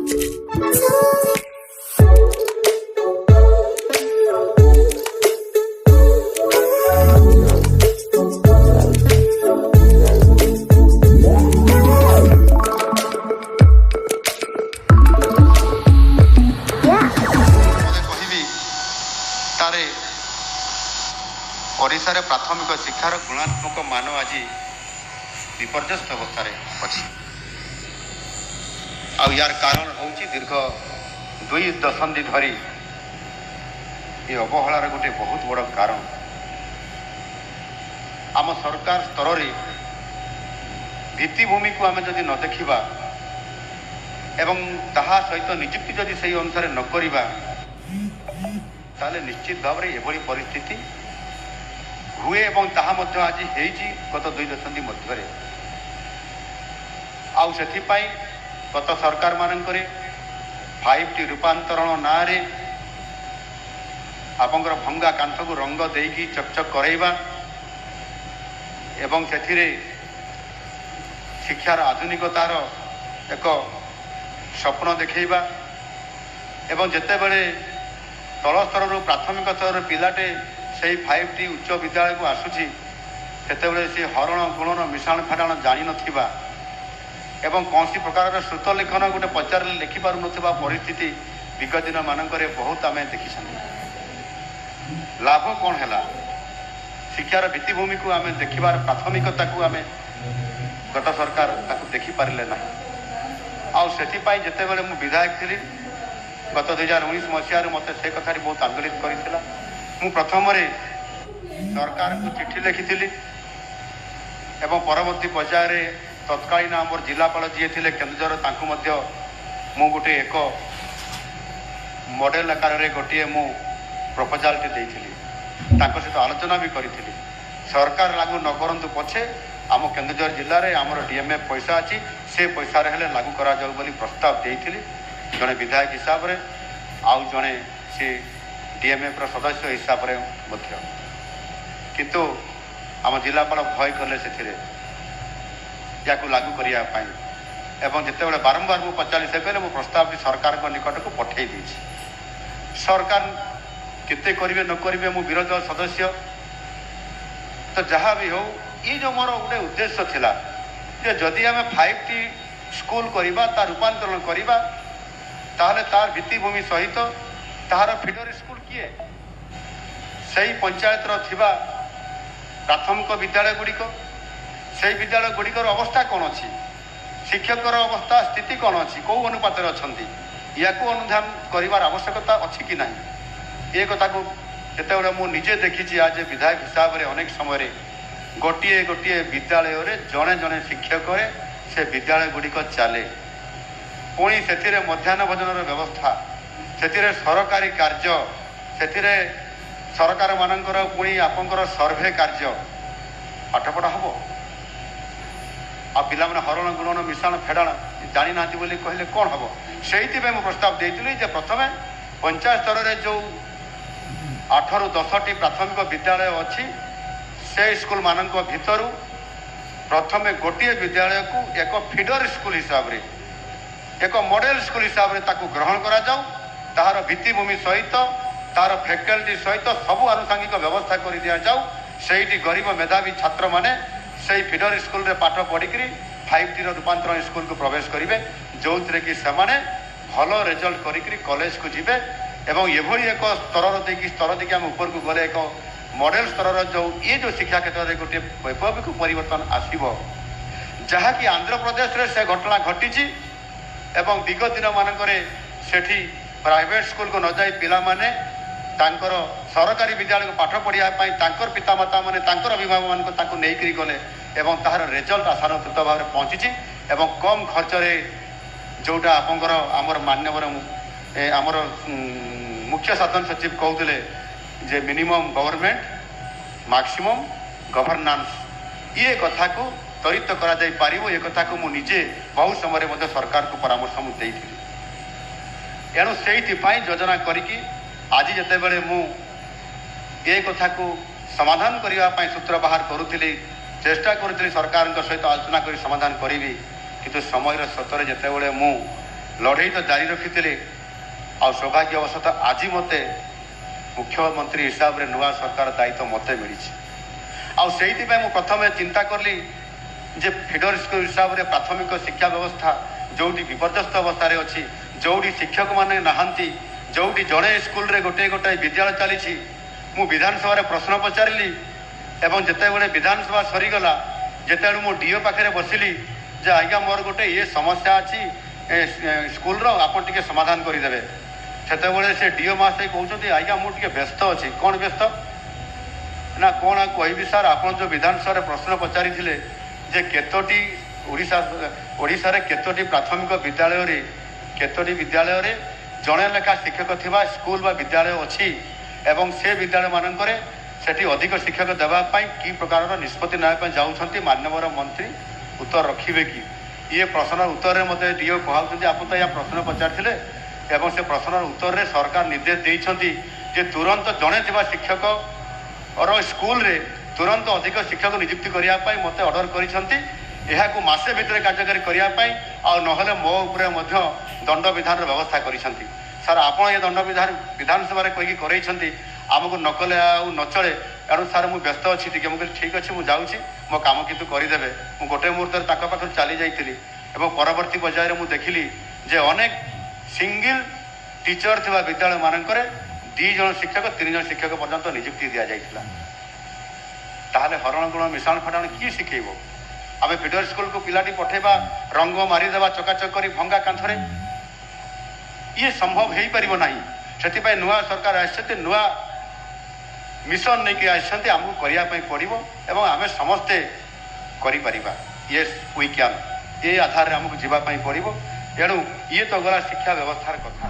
ओडिशारे प्राथमिक शिक्षार गुणात्मक मान आज विपर्यस्त अवस्था अच्छी यार कारण हूँ दीर्घ 2 दशंधि धरी ये अवहेलार गोटे बहुत बड़ कारण आम सरकार स्तर रे भित्तिभूमि को आम जदि न देखा एवं ताहा सहित निजुक्ति जदि से अनुसार न करिबा ताले निश्चित भाव में एभली परिस्थिति हुए एवं ताहा मध्य आज हेइछि गत 2 दशंधि मध्य आउ सेथिपाई गत सरकार मानकरे 5T रूपांतरण नारे आपंकर भंगा कांथ को रंग देकी चकचक कराइबा एवं सेथिरे शिक्षार आधुनिकतार एक स्वप्न देखा एवं जिते बड़े तल स्तर प्राथमिक स्तर पिलाटे से 5T उच्च विद्यालय को आसुची सेतेबेले से हरण गुणन मिशाण फाटाण जानी नथिबा एवं कौन सी प्रकार श्रुत लेखन गोटे पचारे लिखिपार नथिबा परिस्थिति विगत दिन मानकरे बहुत आम देखी लाभ कौन है शिक्षार भित्तिभूमि को आम देखिबार प्राथमिकता को आम गत सरकार ताकू देखी पारिले ना आउपाई जिते बड़े मु विधायक थी गत 2019 मसीह मत से कथा बहुत आंदोलित करथिला मु प्रथम सरकार को चिठी लिखी एवं परवर्ती पर्यायर तत्कालीन आम जिलापाल जी थे केन्दुझर तांकु मध्य मु गोटे एक मॉडल आकार में गोटे मु प्रपोजाल टे देइथिली तांको सहित आलोचना भी करी सरकार लागू न करंतु पछे आम केन्दुझर जिले में आमर डीएमएफ पैसा अच्छी से पैसा हेले लागू करा जाऊ बोली प्रस्ताव देइथिली जड़े विधायक हिसाब से आउ जड़े से डीएमएफ सदस्य हिसाब से किंतु आम जिलापाल भय कले से या लागू करने एवं जिते बारंबार मुझे पचारि से कहले मो प्रस्ताव सरकार निकट को पठे दी सरकार केते करिवे न करिवे मु विरोधी दल सदस्य तो जहाँ भी हो ये जो मोर गोटे उद्देश्य थिला जे जदि आम 5T स्कूल करवा तार रूपांतरण करवा ताहले तार भित्तिभूमि सहित तार फीडर स्कूल किए सही पंचायत थिबा प्राथमिक विद्यालय गुड़िक से विद्यालय गुड़िकर अवस्था कौन अच्छी शिक्षकर अवस्था स्थिति कौन अच्छी कौ अनुपात अच्छा या अनुधान कर आवश्यकता अच्छी कि ना ये कथा को जिते मुझे निजे देखी आज विधायक हिसाब से अनेक समय गोटे गोटे विद्यालय जड़े जड़े शिक्षक से विद्यालय गुड़िक चले पुणी से मध्याह्न भोजन व्यवस्था से सरकारी कार्य से सरकार मानकर पुणी आपंकर सर्भे कार्य पाठपढ़ हम आ पिला माने हरण गुणन मिश्रण फेडाण जानी ना बोली कहले कौन हम से मुझे प्रस्ताव देती जे प्रथम पंचायत स्तर में जो 8 ରୁ 10ଟି प्राथमिक विद्यालय अच्छी से स्कूल मान भर प्रथम गोटे विद्यालय को एक फीडर स्कूल हिसाब रे एक मॉडल स्कूल हिसाब रे ताकू ग्रहण करा जाऊ तार भित्तिभूमि सहित तार फैकल्टी सहित सबू आनुषंगिक व्यवस्था कर दि जाऊ से गरीब मेधावी छात्र माने से फीडर स्कूल रे पाठ पढ़ी 5T रूपांतरण स्कूल को प्रवेश करेंगे जो थे कि सेमाने भल रिजल्ट करी कॉलेज को जीवे एवं एभली एक स्तर देखिए आम ऊपर को गले एक मॉडल स्तर जो ये जो शिक्षा क्षेत्र में गोटे वैप्लविक परिवर्तन आसव जहाँकि आंध्र प्रदेश रे से घटना घटी एवं विगत दिन मानक सेठी प्राइवेट स्कूल को न जाई पिला माने तांकर सरकारी विद्यालय को पाठ पढ़ाई तांकर पितामाता माने तांकर अभिभावक मान नहीं गले एवं तार रिजल्ट आशानुरूप भाव में पहुँची एवं कम खर्च जोटा आपंकर आमर मान्यवर आमर मुख्य शासन सचिव कहते जे मिनिमम गवर्नमेंट मैक्सिमम गवर्नांस ये कथा को त्वरित करा जाई पारिबो ये कथा को मुझे बहुत समय मध्य सरकार को परामर्श मुझे एणु से योजना करी आज जिते बड़े मु ये कथा को समाधान करने सूत्र बाहर करुली चेष्टा करुली सरकार सहित आलोचना कर समाधान करी किंतु समय सतरे जिते बड़े मु लड़ई तो जारी रखी आ सौभाग्यवशतः आज मत मुख्यमंत्री हिसाब से नुआ सरकार दायित्व मत मिली आईपाई प्रथम चिंता कली जे फीडर स्कूल हिसाब से प्राथमिक शिक्षा व्यवस्था जोटी विपर्यस्त अवस्था अच्छी जोटी शिक्षक माने नहांती जोटी जड़े स्कूल रे गोटे गोटे विद्यालय चली मु विधानसभा प्रश्न पचारि एवं जिते बड़े विधानसभा सरीगला जिते मो डीओ पाखे बसिली जे आज्ञा मोर गोटे ये समस्या अच्छी स्कूल आप समाधान करदे से डीओ महाशय कहते आज्ञा मुझे व्यस्त अच्छी कौन व्यस्त ना कौन कहि सार आप जो विधानसभा प्रश्न पचारि जे केतोटी ओडिशा रे केतोटी प्राथमिक विद्यालय विद्यालय जड़े लेखा शिक्षक थिबा स्कूल बा विद्यालय अच्छी एवं से विद्यालय मानकरे सेठी अधिक शिक्षक देवाई कि प्रकार निष्पत्ति नापी जाऊँच माननीय मंत्री उत्तर रखिए कि ये प्रश्न उत्तर में मत डीओ कहते आप तो यह प्रश्न पचारि एवं से प्रश्न उत्तर में सरकार निर्देश देते जे तुरंत जड़े थिबा शिक्षक और स्कूल रे तुरंत अधिक शिक्षक नियुक्ति करने मत ऑर्डर करते मसे भितर कार्यकारी करने ना मो उपरे दंड विधान व्यवस्था कर सार आप ये दंड विधान विधानसभा कहीकि करते आमको नकले न चले एणु सार मुझे व्यस्त अच्छी टे मुझे ठीक अच्छे मुझे जाऊँगी मो कम कितु करदे मुझे गोटे मुहूर्त पाखर चली जाइली परवर्ती पर्यायर मुझे देखिली जे अनेक सिंगल टीचर थिबा विद्यालय मानकरे 2 जन शिक्षक 3 जन शिक्षक पर्यंत नियुक्ति दि जाइथिला ताहले हरण गुण मिशाण फटाण किए शिखेब आम फीडर स्कूल को पिलाटी पठेबा रंग मारिदेवा चकाचक कर भंगा कांथरे ये संभव हो पार ना से नुआ सरकार आसते नुआ मिशन नहीं कि आसते आमको करने पड़ो एवं आम समस्ते करें ये वी कैन ये आधार आमको जावाई पड़ो एणु ये तो गला शिक्षा व्यवस्थार कथा।